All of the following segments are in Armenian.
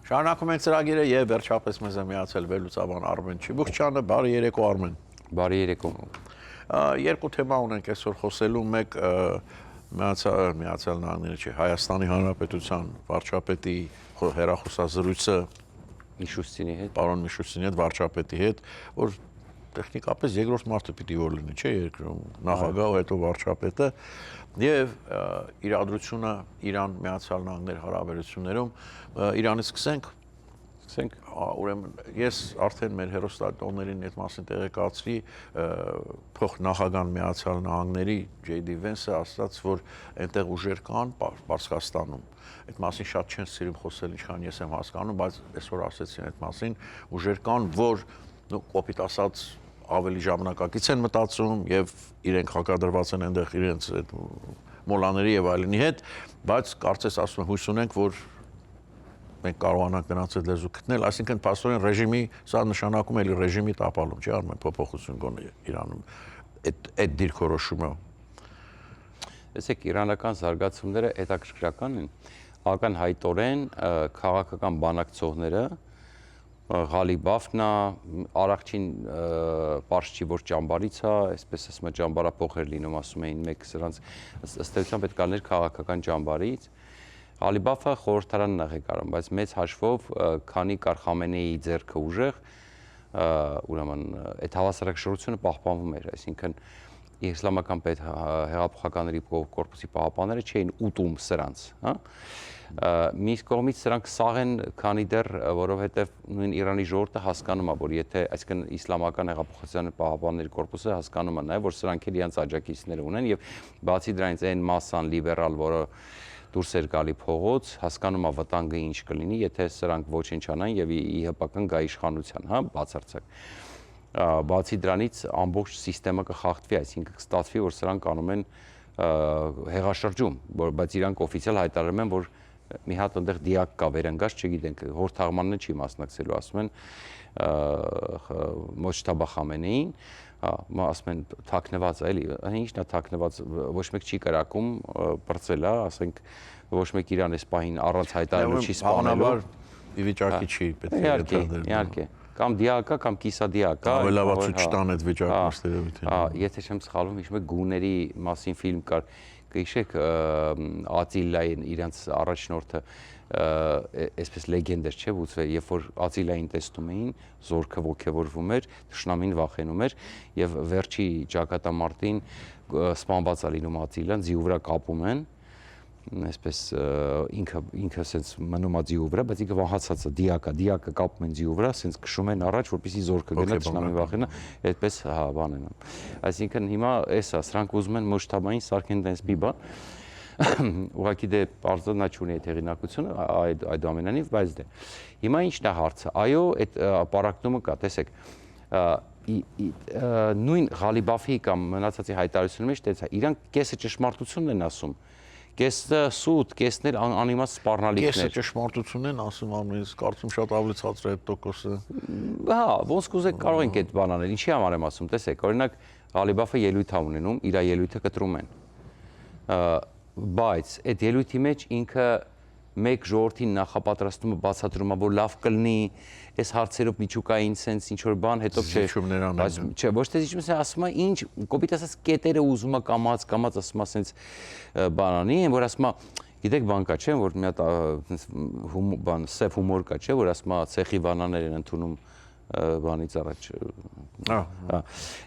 Շարունակում ենք ծրագիրը եւ վերջապես մեզ է միացել վերլուծաբան Արմեն Չիբուխչյանը, բարի երեկո Արմեն։ Բարի երեկո։ Երկու թեմա ունենք այսօր խոսելու, մեկ Միացյալ Նահանգների չի, Հայաստանի Հանրապետության վարչապետի հեռախոսազրույցը Միշուստինի հետ, պարոն Միշուստինի հետ, վարչապետի հետ, որ տեխնիկապես երկրորդ մարդը պիտի որ լինի, չէ, երկրում նախագահ ու հետո վարչապետը եւ իրադրությունը Իրան-Միացյալ Նահանգների հարաբերություններում Իրանից սկսենք ուրեմն ես արդեն մեր հեռուստատողներին այդ մասին տեղեկացրի փոխնախագահ Միացյալ Նահանգների J.D. Vance-ը ասաց, որ այնտեղ ուժեր կան Պարսկաստանում։ Այդ մասին շատ չեն սիրում խոսել, ինչքան ես եմ հասկանում, բայց այսօր ասեցին այդ մասին, ուժեր կան, որ կոպիտ ասած ավելի ժամանակակից են մտածում եւ իրենք հակադրված են այնտեղ իրենց այդ մոլաների եւ այլնի հետ, բայց կարծես ասում եմ հույս ունենք, որ մենք կարողանանք նրանց այդ լեզու գտնել, այսինքն փաստորեն ռեժիմի, սա նշանակում է ռեժիմի տապալում, չէ՞ Արմեն, փոփոխություն գոնե Իրանում այդ դիրքորոշումը։ Տեսեք, իրանական զարգացումները հետաքրքրական են, ակնհայտորեն քաղաքական բանակցողները Ղալիբաֆն է, Արաքչին պարզ չի, որ ճամբարից է, այսպես ասում է ճամբարափոխեր լինում, ասում էին մեկ սրանց ըստ էության պետք է լիներ քաղաքական ճամբարից։ Ղալիբաֆը խորհրդարանն է ղեկավարում, բայց մեծ հաշվով քանի կար Խամենեիի ձեռքը ուժեղ, ուրեմն այդ հավասարակշռությունը պահպանվում էր, այսինքն իսլամական պետ հեղափոխականների կորպուսի պահապանները չէին ուտում սրանց, հա։ Մյուս կողմից սրանք սաղ են, քանի դեռ, որովհետև նույն Իրանի ժողովուրդը հասկանում է, որ եթե այսինքն իսլամական հեղափոխության պահապանների կորպուսը հասկանում է նաև, որ սրանք էլ իրենց աջակիցները ունեն եւ բացի դրանից այն մասսան լիբերալ, որը դուրս էր գալի փողոց, հասկանում է վտանգը ինչ կլինի, եթե սրանք ոչնչանան եւ ԻՀՊԿ-ն գա իշխանության, հա, բացարձակ։ Բացի դրանից ամբողջ համակարգը կխախտվի, այսինքն կստացվի, որ սրանք անում են հեղաշրջում, բայց իրանք օֆիցիալ հայտարարում են, որ մի հատ այնտեղ դիակ կա վերընկած, չգիտենք, հորթաղմանն չի մասնակցելու, ասում են Մոջթաբա Խամենեին, ասում են թաքնված է, էլի, ինչն է թաքնված, ոչ մեկ չի կրակում բրծել, ասենք ոչ մեկ իրան էս պահին առանց հայտարարելու չի սպանելու, ի վիճակի չի պետք է ենթադրել։ Իհարկե, կամ դիակա, կամ կիսադիակա, ավելացու չտան այդ վիճակը ստերեոտիպ։ Եթե չեմ սխալվում, հիշում եք գուների մասին ֆիլմ կար, կհիշեք Ատիլային իրենց առաջնորդը այսպես լեգենդեր չէ ուսվել, երբ որ Ատիլային տեսնում էին, զորքը ոգևորվում էր, թշնամին վախենում էր եւ վերջի ճակատամարտին սպանված է լինում Ատիլան, ձիու վրա կապում են, այսպես ինքը ասենց մնում է ձիու վրա, բայց ինքը վահացած է, դիակը կապում են ձիու վրա, ասենց քշում են առաջ, որպեսզի զորքը գնա թշնամին վախենա, այդպես հա բան են։ Այսինքն հիմա էսա, սրանք ուզում են Մոջթաբային սարքեն տես մի բան։ Ուղղակի դե բարձրացնա չունի այդ հեղինակությունը, այդուամենայնիվ, բայց դե։ Հիմա ի՞նչն է հարցը։ Այո, այդ պարակտումը կա, տեսեք։ Նույն Ղալիբաֆի կամ մնացածի հայտարարությունների մեջ տեսա, իրանք կեսը ճշմարտությունն են ասում։ Կեսը սուտ, կեսն էլ անիմաց սպառնալիքներ։ Կեսը ճշմարտություն են ասում ամենից, կարծում շատ ավելի ցածր է այդ տոկոսը։ Հա, ոնց կուզեք կարող ենք այդ բան անել, ինչի համար եմ ասում, տեսեք, օրինակ Ղալիբաֆը ելույթ է ունենում, իր ելույթը կտրում են։ Բայց այդ ելույթի մեջ ինքը մեկ ժողովրդին նախապատրաստումը բացատրում է, որ լավ կլինի, այս հարցերով միջուկային սենս ինչ որ բան, հետո չէ, բայց չէ, ոչ թե ինչ ասում է, ինչ կոպիտ ասած կետերը ուզում է կամած ասում է սենց բանանի, որ ասում է, գիտեք բան կա, չէ, որ մի հատ բան սև հումոր կա, չէ, որ ասում է ցեխի վանաներ են ընդունում բանից առաջ։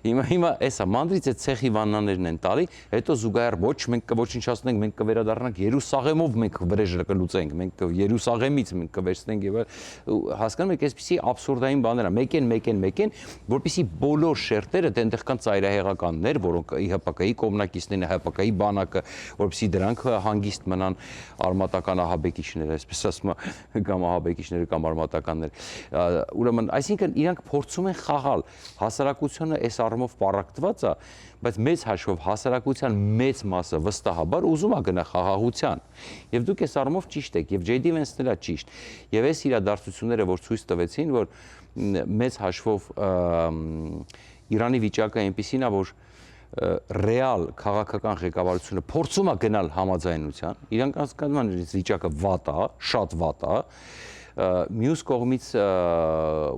Հիմա էսա մանդրից այդ ցեխի վաննաներն են տալի, հետո զուգահեռ ոչ մենք կոչնչացնենք, մենք կվերադառնանք Երուսաղեմով մենք վրեժը կլուծենք, մենք Երուսաղեմից մենք կվերցնենք եւ հասկանում եք, այսպիսի աբսուրդային բաներ է, մեկ են, որպեսզի բոլոր շերտերը դենտեղ կան ծայրահեղականներ, որոնք ԻՀՊԿ-ի կողմնակիցներն են, ՀՊԿ-ի բանակը, որպեսզի դրանք հանգիստ մնան արմատական ահաբեկիչներ, այսպես ասում է, կամ ահաբեկիչները կամ արմատականներ։ Ուրեմն, այսինքն իրանք փորձում են խաղալ, հասարակությունը այս առումով պարակտված է, բայց մեծ հաշվով հասարակության մեծ մասը վստահաբար ուզում է գնա խաղաղության։ Եվ դուք այս առումով ճիշտ եք, եւ J.D. Vance-ն էլ է ճիշտ։ Եվ այս իրադարձությունները, որ ցույց տվեցին, որ մեծ հաշվով Իրանի վիճակը այնպեսին է, որ ռեալ քաղաքական ղեկավարությունը փորձում է գնալ համաձայնության, իրանք հասկանում են, որ վիճակը վատ է, շատ վատ է, Մյուս կողմից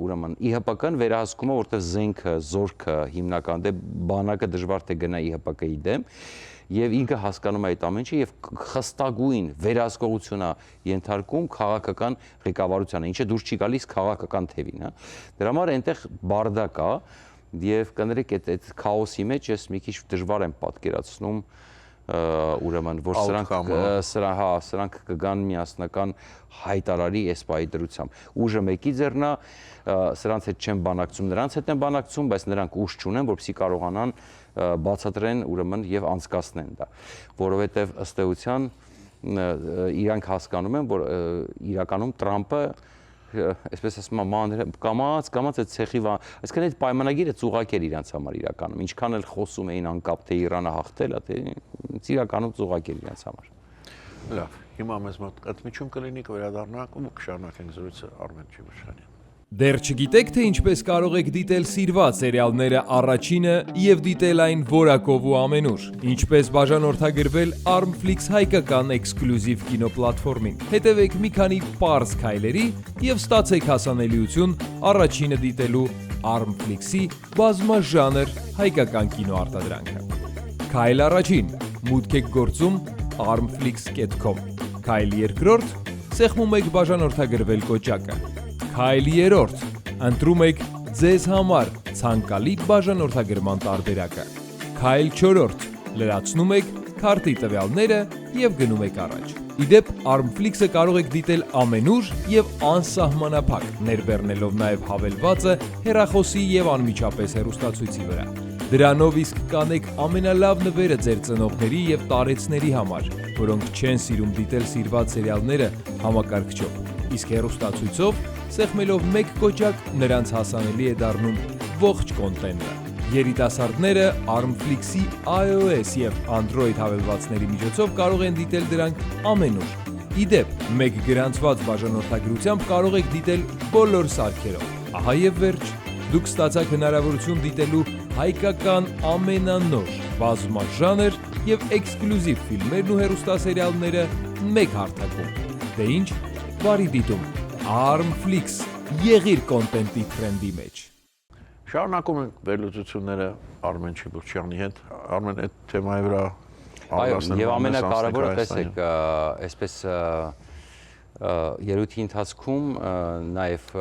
ուրեմն ԻՀՊԿ-ն վերահսկում է, որտեղ զենքը, զորքը հիմնական դե բանակը դժվար թե գնա ԻՀՊԿ-ի դեմ եւ ինքը հասկանում է այդ ամեն ինչը եւ խստագույն վերահսկողություն է ենթարկում քաղաքական ղեկավարությանը, ինչը դուրս չի գալիս քաղաքական թևին, հա։ Դրա համար այնտեղ բարդակ է եւ կներեք այդ քաոսի մեջ ես մի քիչ դժվար եմ պատկերացնում ուրեմն որ սրանք կգան միասնական հայտարարի էսպայի դրությամբ ուժը մեկի ձեռնա սրանց հետ չեն բանակցում նրանց հետ են բանակցում բայց նրանք ուժ չունեն որպեսզի կարողանան բացատրեն ուրեմն եւ անցկացնեն դա որովհետեւ ըստ էության իրանք հասկանում են որ իրականում Տրամպը այսպես ասում եմ կամած այդ ցեխի այսինքն այդ պայմանագիրը ծուղակ էր իրանց համար իրականում ինչքան էլ խոսում էին անկապ թե Իրանը հաղթել է թե իրականում ծուղակ էր իրանց համար լավ հիմա մեզ մոտ ընդմիջում կլինի կվերադառնանք ու կշարունակենք զրույցը Արմեն Ջիմշյանին Դեռ չգիտեք, թե ինչպես կարող եք դիտել սիրված սերիալները առաջինը և դիտել այն որակով ու ամենուր։ Ինչպես բաժանորդագրվել Armflix հայկական էքսկլյուզիվ կինոպլատֆորմին։ Հետևեք մի քանի պարզ քայլերի և ստացեք հասանելիություն առաջինը դիտելու Armflix-ի բազմաժանր հայկական կինոարտադրանքը։ Քայլ առաջին՝ մուտք եք գործում armflix.com։ Քայլ երկրորդ՝ սեղմում եք բաժանորդագրվել կոճակը։ Քայլ երրորդ՝ ընտրում եք ձեզ համար ցանկալի բաժանորդագրման տարբերակը։ Քայլ չորրորդ՝ լրացնում եք քարտի տվյալները և գնում եք առաջ։ Իդեպ Armflix-ը կարող եք դիտել ամենուր և անսահմանափակ, ներբեռնելով նաև հավելվածը հեռախոսի և անմիջապես հեռուստացույցի վրա։ Դրանով իսկ կանեք ամենալավ նվերը ձեր ծնողների և տարեցների համար, որոնք չեն սիրում դիտել սիրված սերիալները համակարգչով, իսկ հեռուստացույցով սեղմելով մեկ կոճակ նրանց հասանելի է դառնում ողջ կոնտենտը։ Երիտասարդները Armflix-ի iOS և Android հավելվածների միջոցով կարող են դիտել դրանք ամենուր։ Իդեպ, մեկ գրանցված բաժանորդագրությամբ կարող եք դիտել բոլոր սարքերով։ Ահա և վերջ, դուք ստացաք հնարավորություն դիտելու հայկական ամենանոր, բազմաժանր և էքսկլյուզիվ ֆիլմերն ու հեռուստասերիալները մեկ հարթակում։ Դե ինչ, բարի դիտում։ Armflix, եղիր կոնտենտի թրենդի մեջ։ Շարունակում ենք վերլուծությունները Արմեն Ջիմշյանի հետ։ Արմեն, այդ թեմայի վրա այո, եւ ամենակարևորը տեսեք, այսպես երույթի ընթացքում նաև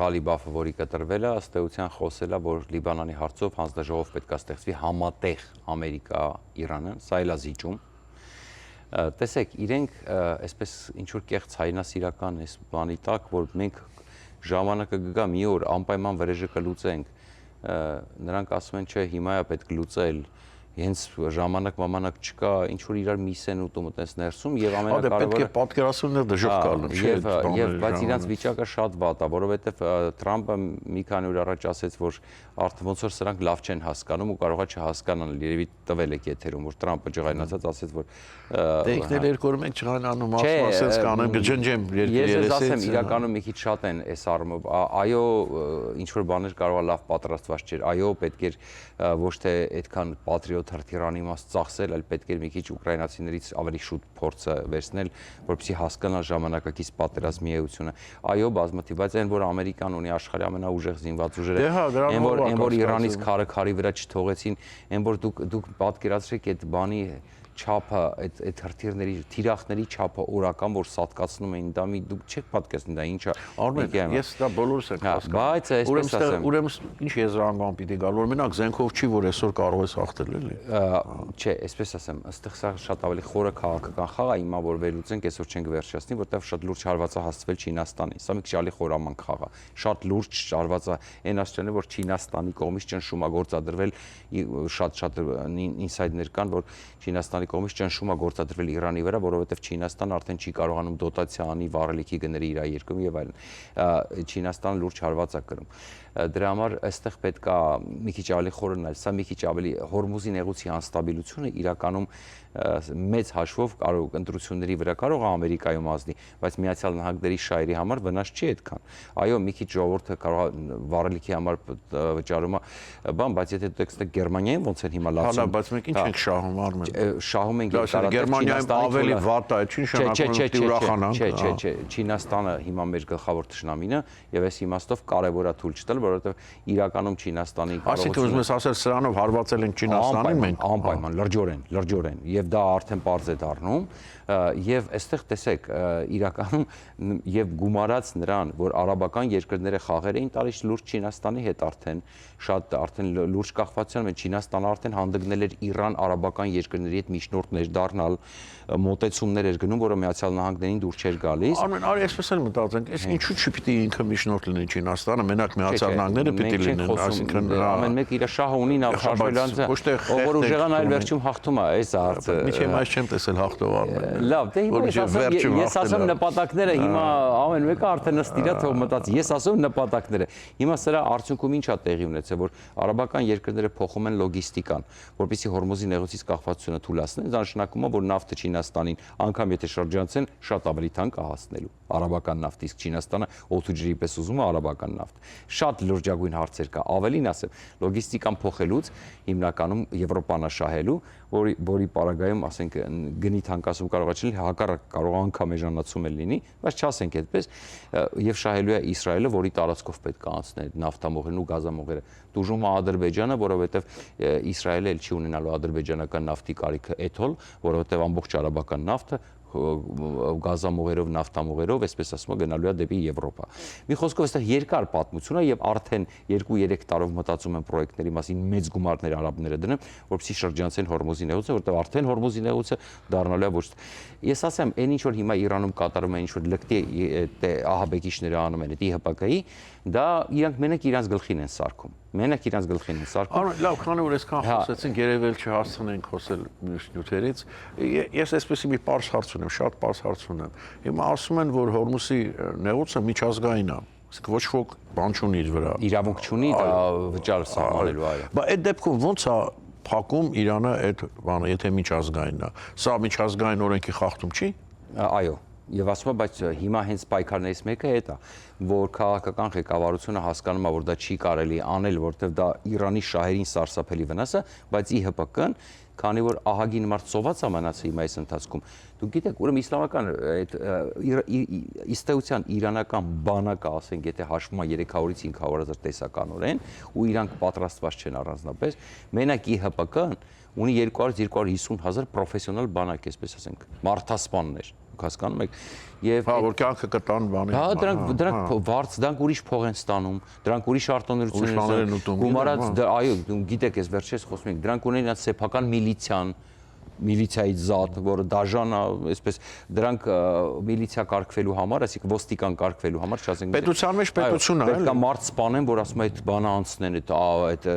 Ղալիբաֆը, որի կտրվել է, ըստ էության խոսել է, որ Լիբանանի հարցով հանձնաժողով պետք է ստեղծվի համատեղ Ամերիկա-Իրանը, սա էլ է զիջում։ Տեսեք, իրենք այսպես ինչ-որ կեղծ հայնասիրական էս բանի տակ, որ մենք ժամանակը կգա մի օր անպայման վրեժը կլուծենք, նրանք ասում են, չէ, հիմա է պետք լուծել, հենց ժամանակ չկա, ինչ որ իրար միս են ուտում այտենց ներսում եւ ամենակարևորը պետք է պատկերացումներ դժոխք կալն, չէ, եւ բայց իրանց վիճակը շատ վատ է, որովհետեւ Թրամփը մի քանի օր առաջ ասեց, որ արդեն ոնց որ սրանք լավ չեն հասկանում ու կարողա չհասկանան, երևի տվել եք եթերում, որ Թրամփը ջղայնացած ասեց, որ դե ինքն էլ երկու օր մենք ջղայնանում, ասում ասենց կանեմ, կջնջեմ երկու երեսից։ Ես ասեմ, իրականում մի քիչ շատ են այս առումով, այո, ինչ որ բաներ կարողա լավ պատրաստված չէր, այո, պետք էր ոչ թե այդքան պատրիոտ հրթիռան իմաստ ծախսել, այլ պետք էր մի քիչ ուկրաինացիներից ավելի շուտ փորձը վերցնել, որպեսզի հասկանան ժամանակակից պատերազմի էությունը։ Այո, բազմաթիվ, բայց այն որ Ամերիկան ունի աշխարհի ամենաուժեղ զինված ուժերը, այն որ Իրանից քարի վրա չթողեցին, այն որ դուք պատկերացրեք այդ բանի չափը, այդ հրթիռների, թիրախների չափը օրական, որ սատկացնում էին, դա դուք չեք պատկերացնում, դա ինչ է։ Արմեն, ես դա բոլորս եմ հասկանում։ Բայց այսպես ասեմ, ուրեմն ինչ եզրահանգման պիտի գալ, որ մենակ զենքով չի, որ այսօր կարող ես հաղթել, էլի։ Չէ, այսպես ասեմ, ըստեղ սա շատ ավելի խորը քաղաքական խաղ է, հիմա որ վերլուծենք, այսօր չենք վերջացնի, որտեղ շատ լուրջ հարված է հասցվել Չինաստանին։ Սա մի քիչ ավելի խորամանկ խաղ է։ Շատ լուրջ հարված է այն աստիճանի, որ Չինաստանի կողմից ճնշում է գործադրվել, շատ ինսայդներ կան, որ Չինաստանի կողմից ճնշում է գործադրվել Իրանի վրա, որովհետև Չինաստանը արդեն չի կարողանում դոտացիա անի վառելիքի գների իր երկրում եւ այլն։ Չինաստանը լուրջ հարված է կրում։ Դրա համար այստեղ պետք է մի քիչ ավելի խորը նայել, սա մի քիչ ավելի Հորմուզի նեղուցի անստաբիլությունը իրականում մեծ հաշվով կարող ընտրությունների վրա կարող է Ամերիկայում ազդի, բայց Միացյալ Նահանգների շահերի համար վնաս չի այդքան։ Այո, մի քիչ ժողովուրդը կարող է վառելիքի համար վճարում է, բայց եթե դուք այստեղ Գերմանիայում ոնց են հիմա լացում։ Հալա, բայց մենք ինչ ենք շահում, Արմեն։ շահում ենք երկարատև Գերմանիայում ավելի վատ է, չի նշանակում ότι ուրախանանք։ Չէ, Չինաստանը հիմա մեր գլխավոր թշնամին է եւ այս իմաստով կարեւոր է թույլ չտալ, որովհետեւ իրականում Չինաստանի Այսինքն ուզում ես ասել սրանով հարվածել ենք Չինաստանին մենք։ Անպայման, լրջորեն, եւ դա արդեն པարզ է դառնում, եւ այստեղ տեսեք, իրականում եւ գումարած նրան, որ արաբական երկրները խաղեր էին տալիս լուրջ Չինաստանի հետ արդեն լուրջ կախվածության մեջ Չինաստանը արդեն հանդգնել էր Իրան արաբական երկրների հետ միջնորդներ դառնալ, մոտեցումներ էր գնում, որը Միացյալ Նահանգներին դուր չէր գալիս։ Արմեն, արի այսպես էլ մտածենք, այս ինչու չպիտի ինքը միջնորդ լինի Չինաստանը, մենակ Միացյալ Նահանգները պիտի լինեն, այսինքն ամեն մեկ իր շահը ունի, նա շարժվելանց, որ ուժեղան այլ վերջում հաղթում է, այս հարցը։ Միջև այս չեմ տեսել հաղթող Արմեն։ Լավ, դե հիմա ես ասում նպատակները հիմա ամեն մեկը արդեն ըստ իրա թող մտածի։ Ես ասում նպատակները։ Հիմա սրա արդյունքում ինչ է տեղի ունեցել, որ արաբական երկրները փոխում են լոգիստիկան, որպեսզի Հորմուզի նեղուցից կախվածությունը թույլատնեն, դա նշանակում է, որ նավթը Չինաստանին, անգամ եթե շրջանցեն, շատ ավելի թանկ է հասնելու արաբական նավթ, իսկ Չինաստանը օդու ջրի պես ուզում է արաբական նավթ։ Շատ լրջագույն հարցեր կա, ավելին ասեմ, լոգիստիկան փոխելուց հիմնականում Եվրոպան է շահելու, որի պարագայում, ասենք, գնի թանկացում կարող է չլինի, հակառակ կարող անգամ էժանացում էլ լինի, բայց չասենք այդպես, եւ շահելու է Իսրայելը, որի տարածքով պետք է անցնի նավթամուղերն ու գազամուղերը։ Դուժում է Ադրբեջանը, որովհետեւ Իսրայելը էլ չի ունենալու ադրբեջանական նավթի կարիքը էթոլ, որովհետեւ ամբողջ արաբական նավթը գազամուղերով, նավթամուղերով, այսպես ասում է, գնալու է դեպի Եվրոպա։ Մի խոսքով այստեղ երկար պատմություն է եւ արդեն 2-3 տարով մտածում են պրոյեկտների մասին մեծ գումարներ արաբները դնեն, որպեսզի շրջանցեն Հորմուզի նեղուցը, որտեղ արդեն Հորմուզի նեղուցը դառնալու է ոչ։ Ես ասեմ, այն ինչ որ հիմա Իրանում կատարում են, ինչ որ լկտի ահաբեկիչները անում են, ԻՀՊԿ-ի, դա իրանք մենակ իրանց գլխին են սարքում։ Մենակ իրանց գլխին են սարքում։ Արմեն, լավ, քանի որ այսքան խոսեցինք, երևել չհասցնենք խոսել մյուս նյութերից։ Ես այսպեսի մի պարզ հարց ունեմ, շատ պարզ հարց ունեմ։ Հիմա ասում են, որ Հորմուզի նեղուցը միջազգային է, իսկ ոչ ոք բան չունի իր վրա։ Իրավունք չունի դա վճար սահմանելու, այո։ Բայց այդ դեպքում ո՞նց է փակում Իրանը այդ բանը, եթե միջազգայինն է։ Սա միջազգային օրենքի խախտում չի։ Այո։ Եվ ասում եմ, բայց հիմա հենց պայքարներից մեկը այդ է, որ քաղաքական ղեկավարությունը հասկանում է, որ դա չի կարելի անել, որովհետև դա Իրանի շահերին սարսափելի վնաս է, բայց ԻՀՊԿ-ն, քանի որ ահագին մարդ սոված է մնացել հիմա այս ընթացքում, դուք գիտեք, ուրեմն իսլամական այդ իստեյության իրանական բանակը, ասենք, եթե հաշվում է 300-ից 500,000 տեսականորեն, ու իրանք պատրաստված չեն առանձնապես, մենակ ԻՀՊԿ-ն ունի 200-250,000 պրոֆեսիոնալ բանակ, այսպես ասենք, մարդասպաններ, հասկանում եք, եւ որ կյանքը կտան բանի։ Հա, դրանք ուրիշ փող են ստանում, դրանք ուրիշ արտոնություններ են գումարած, այո, գիտեք, ես վերջերս խոսում ենք, դրանք ունեն իրաց սեփական միլիցիայի զատ, որը դաժան է, այսպես դրանք միլիցիա կարգվելու համար, այսինքն ոստիկան կարգվելու համար, չասենք պետության մեջ պետություն է, պետք է մարդ սպանեն, որ ասում է այդ բանը անցնեն, այդ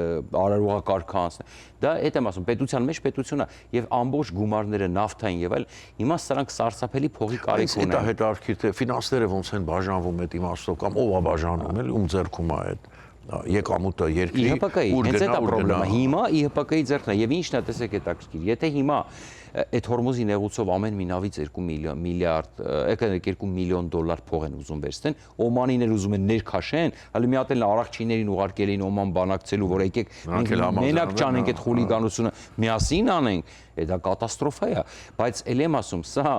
արարողակարգը անցնեն։ Դա այդ եմ ասում, պետության մեջ պետություն է եւ ամբողջ գումարները նավթային եւ այլ, հիմա սրանք սարսափելի փողի կարիք ունեն։ Դա հետաքրքիր թե ֆինանսները ոնց են բաժանվում այդ իմաստով կամ ով է բաժանում, էլի ում ձեռքում է այդ եկամուտը երկրի ուր գնա պրոբլեմը հիմա ԻՀՊԿ-ի ձեռքն է եւ ինչն է տեսեք հետաքրքիր եթե հիմա այդ Հորմուզի նեղուցով ամեն մի նավից 2 միլիոն դոլար փող են ուզում վերցնեն Օմանիներ ուզում են ներքաշեն հələ մի հատ էլ արաքչիներին ուղարկել էին Օման բանակցելու որ եկեք մենակ չանենք այդ խուլիգանությունը միասին անենք դա կատաստրոֆա է բայց ել եմ ասում սա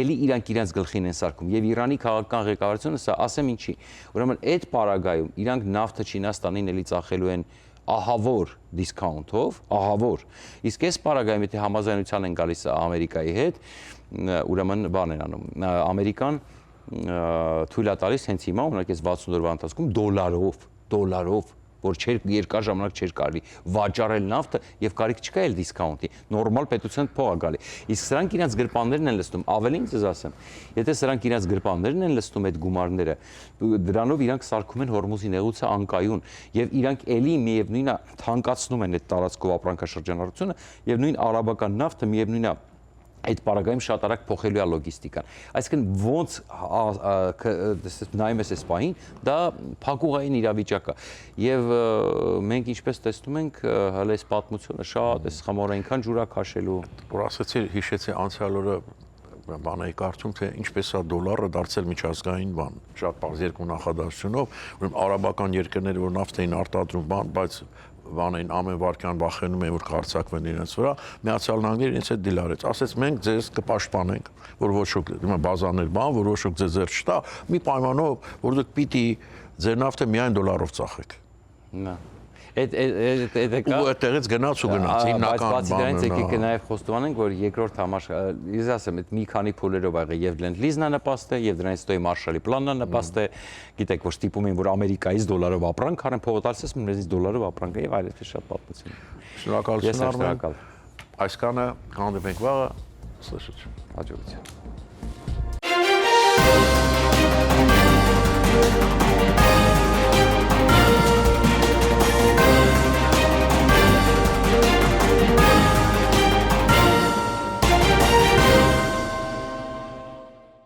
էլի իրանք իրենց գլխին են սարքում եւ Իրանի քաղաքական ղեկավարությունը սա ասեմ ինչի ուրեմն այդ պարագայում իրանք նավթը Չինաստանին էլի ծախելու են ահավոր դիսկաունտով, ահավոր։ Իսկ այս պարագայում եթե համաձայնության են գալիս Ամերիկայի հետ, ուրեմն բան են անում։ Ամերիկան թույլ է տալիս հենց հիմա, օրինակ այս 60 օրվա ընթացքում դոլարով, որ երկար ժամանակ չէր կարելի վաճառել նավթը եւ կարիք չկա էլ դիսկաունտի նորմալ պետության փող է գալի իսկ սրանք իրենց գրպաններն են լստում ավելին ձեզ ասեմ եթե սրանք իրենց գրպաններն են լստում այդ գումարները դրանով իրանք սարքում են Հորմուզի նեղուցը անկայուն եւ իրանք էլի միևնույնն է թանկացնում են այդ տարածքով ապրանքաշրջանառությունը եւ նույն արաբական նավթը միևնույնն է այդ պարագայում շատ արագ փոխելու է լոգիստիկան այսինքն ոնց նայում ես այս պահին դա փակուղային իրավիճակ է եւ մենք ինչպես տեսնում ենք հələ այս պատմությունը շատ էս խմոր այնքան ջուրա քաշելու որ ասացի հիշեցի անցյալ օրը բան էի կարծում թե ինչպես է դոլարը դարձել միջազգային բան շատ բարձ երկու նախադասությունով ուրեմն արաբական երկրները որ նավթ էին արտադրում բան բայց բանին ամեն վարքյան վախենում են որ կարծակվեն իրենց վրա, Միացյալ Նահանգները իրենց հետ դիլ արեց, ասեց մենք ձեզ կպաշտպանենք, որ ոչ ոք հիմա բազաներ բան, որ ոչ ոք ձեզ ձեր չտա, մի պայմանով, որ դուք պիտի ձեր նավթը միայն դոլարով ծախեք։ Նա։ Ու այդտեղից գնաց ու գնաց հիմնական բայց բացի դրանից բանը, եկեք նաև խոստովանենք, որ երկրորդ ես ասեմ, այդ մի քանի փուլերով աղ եւ Լենդ-լիզն է նպաստ է եւ դրանից հետո Մարշալի պլանն է նպաստ է, գիտեք, որ ստիպում են, որ Ամերիկայից դոլարով ապրանք, քարեն փողոտալսես մեզից դոլարով ապրանք է եւ այլևս շատ պատմություն։ Շնորհակալություն Արմեն։ Շնորհակալ։ Այսքանը կհանդիպենք վաղը, ստեսություն։ Հաջողություն։